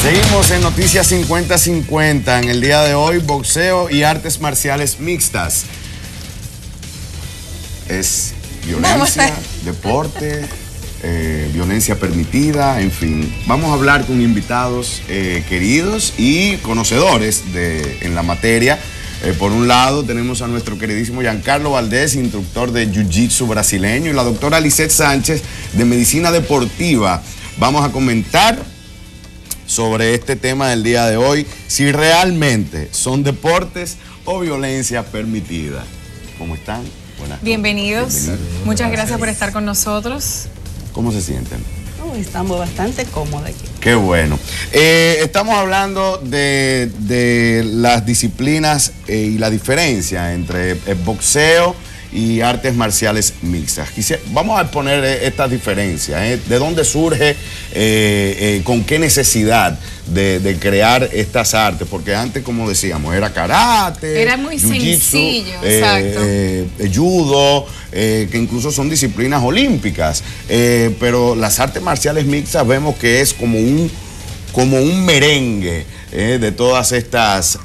Seguimos en Noticias 50-50. En el día de hoy, boxeo y artes marciales mixtas. Es violencia, deporte, violencia permitida, en fin. Vamos a hablar con invitados queridos y conocedores en la materia. Por un lado tenemos a nuestro queridísimo Giancarlo Valdés, instructor de Jiu-Jitsu brasileño, y la doctora Lisette Sánchez, de Medicina Deportiva. Vamos a comentar sobre este tema del día de hoy, si realmente son deportes o violencia permitida. ¿Cómo están? Buenas. Bienvenidos. Muchas gracias por estar con nosotros. ¿Cómo se sienten? Estamos bastante cómodos aquí. Qué bueno. Estamos hablando de las disciplinas y la diferencia entre el boxeo y artes marciales mixtas. Vamos a exponer estas diferencias. ¿De dónde surge, con qué necesidad de crear estas artes? Porque antes, como decíamos, era karate, era muy sencillo, exacto. Judo, que incluso son disciplinas olímpicas. Pero las artes marciales mixtas vemos que es como un merengue de todas estas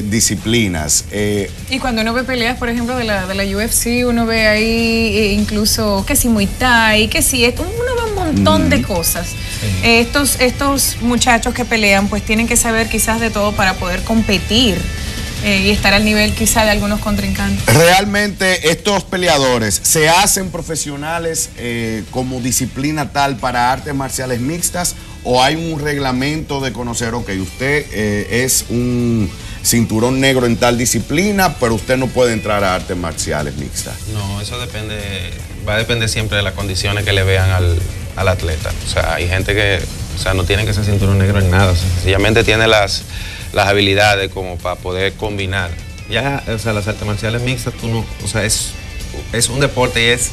disciplinas. Y cuando uno ve peleas, por ejemplo, de la UFC, uno ve ahí incluso que si Muay Thai, que si esto, uno ve un montón de cosas. Estos muchachos que pelean, pues tienen que saber quizás de todo para poder competir y estar al nivel quizá de algunos contrincantes. ¿Realmente estos peleadores se hacen profesionales como disciplina tal para artes marciales mixtas, o hay un reglamento de conocer, ok, usted es un cinturón negro en tal disciplina, pero usted no puede entrar a artes marciales mixtas? No, eso va a depender siempre de las condiciones que le vean al atleta. O sea, hay gente que, no tiene que ser cinturón negro en nada, sencillamente tiene las habilidades como para poder combinar. Ya, las artes marciales mixtas, es un deporte y es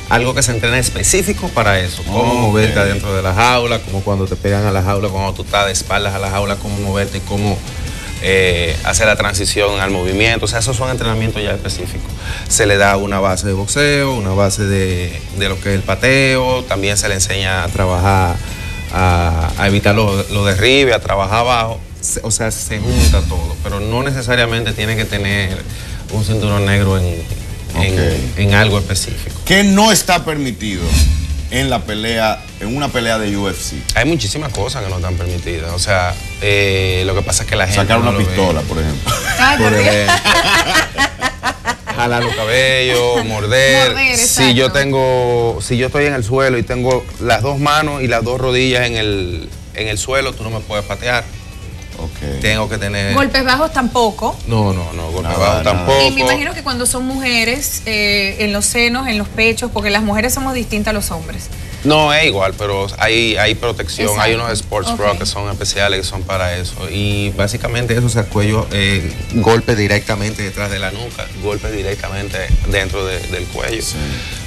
algo que se entrena específico para eso. Cómo moverte adentro de la jaula, como cuando te pegan a la jaula, cuando tú estás de espaldas a la jaula, cómo moverte y cómo hacer la transición al movimiento. O sea, esos son entrenamientos ya específicos. Se le da una base de boxeo, una base de lo que es el pateo, también se le enseña a trabajar, a evitar los derribes, a trabajar abajo. O sea, se junta todo, pero no necesariamente tiene que tener un cinturón negro en algo específico. ¿Qué no está permitido en una pelea de UFC? Hay muchísimas cosas que no están permitidas. O sea, lo que pasa es que la gente sacar una pistola, por ejemplo. Ay, por ejemplo. Jalar los cabellos, morder. Si yo estoy en el suelo y tengo las dos manos y las dos rodillas en el suelo, tú no me puedes patear. Okay. Tengo que tener... Golpes bajos tampoco. No, golpes bajos tampoco. Y me imagino que cuando son mujeres, en los senos, en los pechos, porque las mujeres somos distintas a los hombres. No, es igual, pero hay protección. Exacto. Hay unos sports bra que son especiales, que son para eso. Y básicamente eso es el cuello, golpe directamente detrás de la nuca, golpe directamente dentro del cuello. Sí.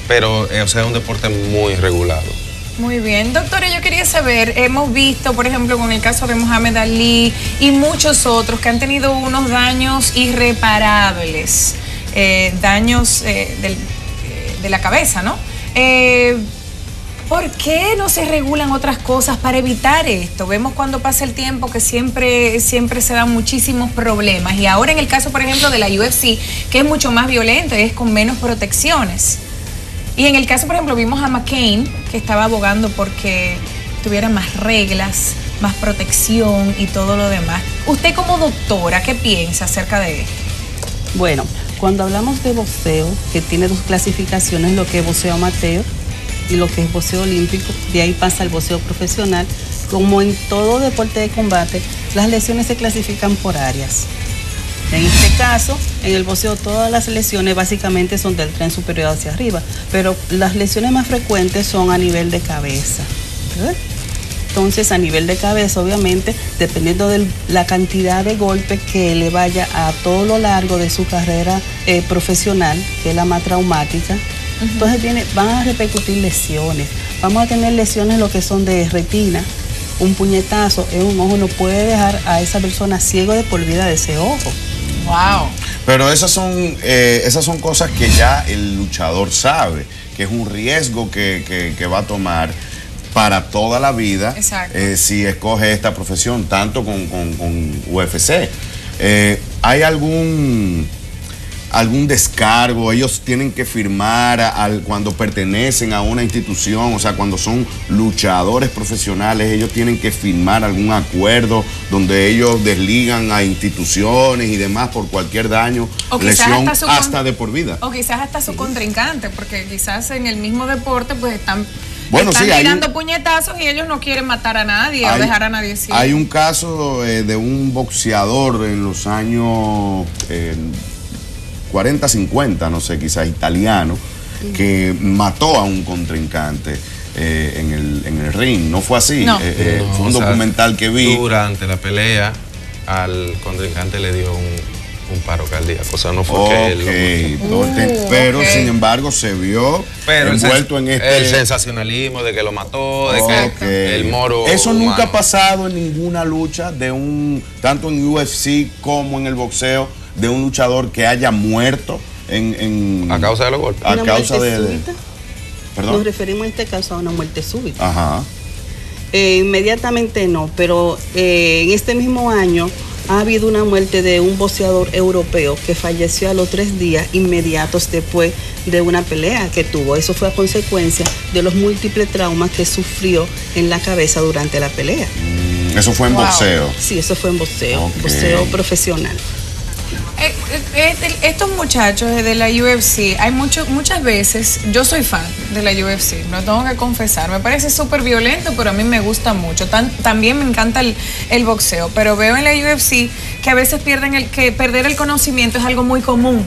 Pero, es un deporte muy regulado. Muy bien. Doctora, yo quería saber, hemos visto, por ejemplo, con el caso de Muhammad Ali y muchos otros que han tenido unos daños irreparables, daños de la cabeza, ¿no? ¿Por qué no se regulan otras cosas para evitar esto? Vemos cuando pasa el tiempo que siempre se dan muchísimos problemas. Y ahora en el caso, por ejemplo, de la UFC, que es mucho más violento y es con menos protecciones. Y en el caso, por ejemplo, vimos a McCain, que estaba abogando porque tuviera más reglas, más protección y todo lo demás. Usted como doctora, ¿qué piensa acerca de esto? Bueno, cuando hablamos de boxeo, que tiene dos clasificaciones, lo que es boxeo amateur y lo que es boxeo olímpico, de ahí pasa el boxeo profesional. Como en todo deporte de combate, las lesiones se clasifican por áreas. En este caso, en el boxeo, todas las lesiones básicamente son del tren superior hacia arriba, pero las lesiones más frecuentes son a nivel de cabeza. ¿Verdad? Entonces, a nivel de cabeza, obviamente, dependiendo de la cantidad de golpes que le vaya a todo lo largo de su carrera profesional, que es la más traumática, entonces van a repercutir lesiones. Vamos a tener lesiones lo que son de retina. Un puñetazo en un ojo no puede dejar a esa persona ciego de por vida de ese ojo. Wow. Pero esas son cosas que ya el luchador sabe, que es un riesgo que va a tomar. para toda la vida si escoge esta profesión, tanto con UFC. ¿Hay algún descargo? ¿Ellos tienen que firmar cuando pertenecen a una institución? O sea, cuando son luchadores profesionales, ellos tienen que firmar algún acuerdo donde ellos desligan a instituciones y demás por cualquier daño, lesión, hasta de por vida. O quizás hasta su contrincante, porque quizás en el mismo deporte pues están tirando puñetazos y ellos no quieren matar a nadie o dejar a nadie ciego. Hay un caso de un boxeador en los años 40, 50, no sé, quizás italiano, que mató a un contrincante en el ring. ¿No fue así? No. Fue un documental que vi. Durante la pelea, al contrincante le dio un paro cardíaco. O sea, no fue que él pero sin embargo se vio envuelto en el sensacionalismo de que lo mató, de que el moro. Eso nunca ha pasado en ninguna lucha tanto en UFC como en el boxeo, de un luchador que haya muerto a causa de los golpes. A causa de ¿Perdón? Nos referimos en este caso a una muerte súbita. Ajá. Inmediatamente no, pero en este mismo año ha habido una muerte de un boxeador europeo que falleció a los 3 días inmediatos después de una pelea que tuvo. Eso fue a consecuencia de los múltiples traumas que sufrió en la cabeza durante la pelea. ¿Eso fue en boxeo? Sí, eso fue en boxeo, boxeo profesional. Estos muchachos de la UFC, muchas veces, yo soy fan de la UFC, lo tengo que confesar, me parece súper violento, pero a mí me gusta mucho. También me encanta el boxeo, pero veo en la UFC que a veces perder el conocimiento es algo muy común.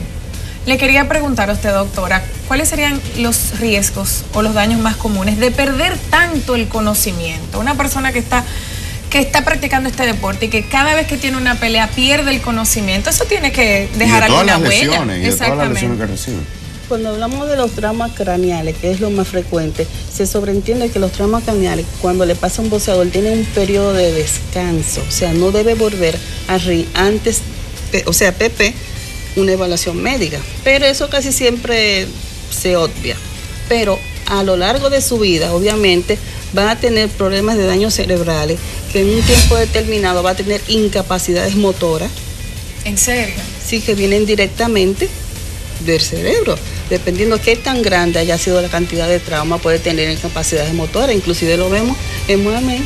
Le quería preguntar a usted, doctora, ¿cuáles serían los riesgos o los daños más comunes de perder tanto el conocimiento? Una persona que está practicando este deporte y que cada vez que tiene una pelea pierde el conocimiento, eso tiene que dejar alguna huella. Y de todas las lesiones que recibe. Cuando hablamos de los traumas craneales, que es lo más frecuente, se sobreentiende que los traumas craneales, cuando le pasa a un boxeador, tienen un periodo de descanso, o sea, no debe volver a ring antes, o sea, PP, una evaluación médica, pero eso casi siempre se obvia. Pero a lo largo de su vida, obviamente, va a tener problemas de daños cerebrales, que en un tiempo determinado va a tener incapacidades motoras. ¿En serio? Sí, que vienen directamente del cerebro. Dependiendo qué tan grande haya sido la cantidad de trauma, puede tener incapacidades motoras. Inclusive lo vemos en Mohamed,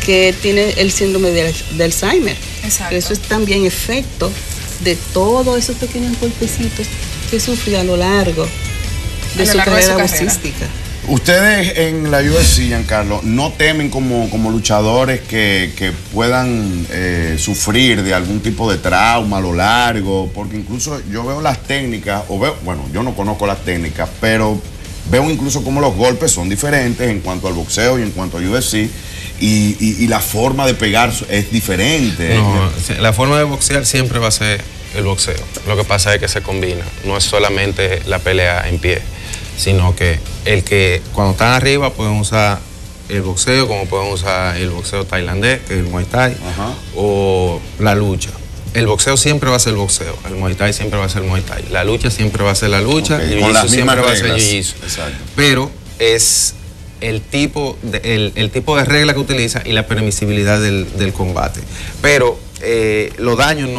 que tiene el síndrome de Alzheimer. Exacto. Eso es también efecto de todos esos pequeños golpecitos que sufrió a lo largo de su carrera boxística. Ustedes en la UFC, Giancarlo, ¿no temen como luchadores que puedan sufrir de algún tipo de trauma a lo largo? Porque incluso yo veo las técnicas, yo no conozco las técnicas, pero veo incluso como los golpes son diferentes en cuanto al boxeo y en cuanto a UFC, y la forma de pegar es diferente. No, la forma de boxear siempre va a ser el boxeo. Lo que pasa es que se combina, no es solamente la pelea en pie, sino que cuando están arriba pueden usar el boxeo, como pueden usar el boxeo tailandés, que es el Muay Thai, o la lucha. El boxeo siempre va a ser el boxeo, el Muay Thai siempre va a ser el Muay Thai, la lucha siempre va a ser la lucha, el Jiu-Jitsu siempre va a ser el Jiu-Jitsu. Pero es el tipo de regla que utiliza y la permisibilidad del combate. Pero los daños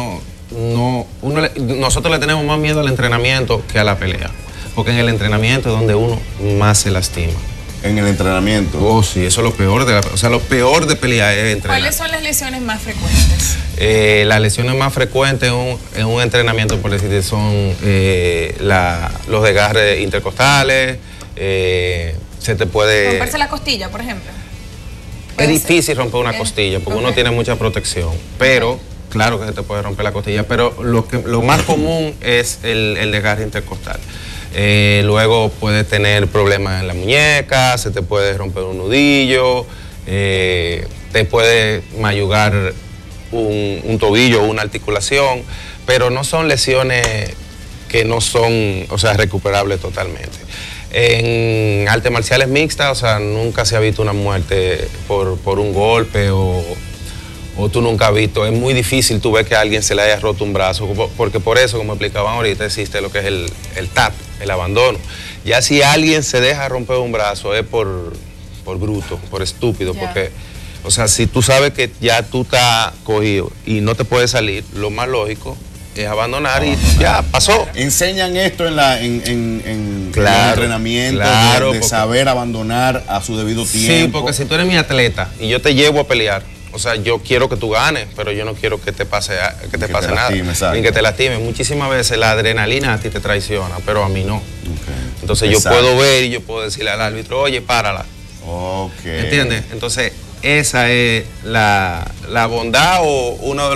nosotros le tenemos más miedo al entrenamiento que a la pelea. Porque en el entrenamiento es donde uno más se lastima. ¿En el entrenamiento? Oh, sí, eso es lo peor lo peor de pelear es entrenar. ¿Cuáles son las lesiones más frecuentes? Las lesiones más frecuentes en un entrenamiento, por decirte, son los desgarres intercostales, se te puede... ¿Romperse la costilla, por ejemplo? Es difícil romper una costilla, porque uno tiene mucha protección, pero... Claro que se te puede romper la costilla, pero lo más común es el desgarre intercostal. Luego puedes tener problemas en la muñeca, se te puede romper un nudillo, te puede mayugar un tobillo o una articulación, pero no son lesiones que no son, recuperables totalmente. En artes marciales mixtas, nunca se ha visto una muerte por un golpe o tú nunca has visto, es muy difícil tú ves que a alguien se le haya roto un brazo, porque por eso, como explicaban ahorita, existe lo que es el tap, el abandono. Ya si alguien se deja romper un brazo es por bruto, por estúpido, porque, o sea, si tú sabes que ya tú estás cogido y no te puedes salir, lo más lógico es abandonar y ya pasó. Enseñan esto en los Claro, entrenamientos, claro, de saber abandonar a su debido tiempo. Sí, porque si tú eres mi atleta y yo te llevo a pelear, o sea, yo quiero que tú ganes, pero yo no quiero que te pase nada, ni que te lastimes. Muchísimas veces la adrenalina a ti te traiciona, pero a mí no. Entonces yo puedo ver y yo puedo decirle al árbitro, oye, párala. ¿Entiendes? Entonces esa es la bondad o uno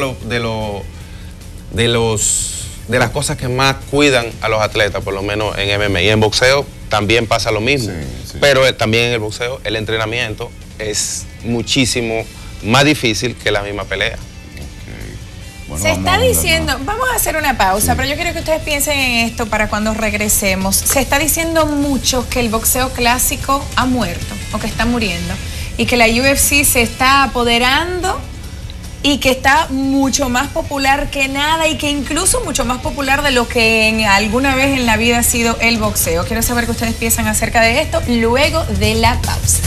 de las cosas que más cuidan a los atletas, por lo menos en MMA. Y en boxeo también pasa lo mismo. Pero también en el boxeo el entrenamiento es muchísimo más difícil que la misma pelea. Bueno, se está diciendo, vamos a hacer una pausa, pero yo quiero que ustedes piensen en esto para cuando regresemos. Se está diciendo mucho que el boxeo clásico ha muerto o que está muriendo y que la UFC se está apoderando y que está mucho más popular que nada y que incluso mucho más popular de lo que alguna vez en la vida ha sido el boxeo. Quiero saber qué ustedes piensan acerca de esto luego de la pausa.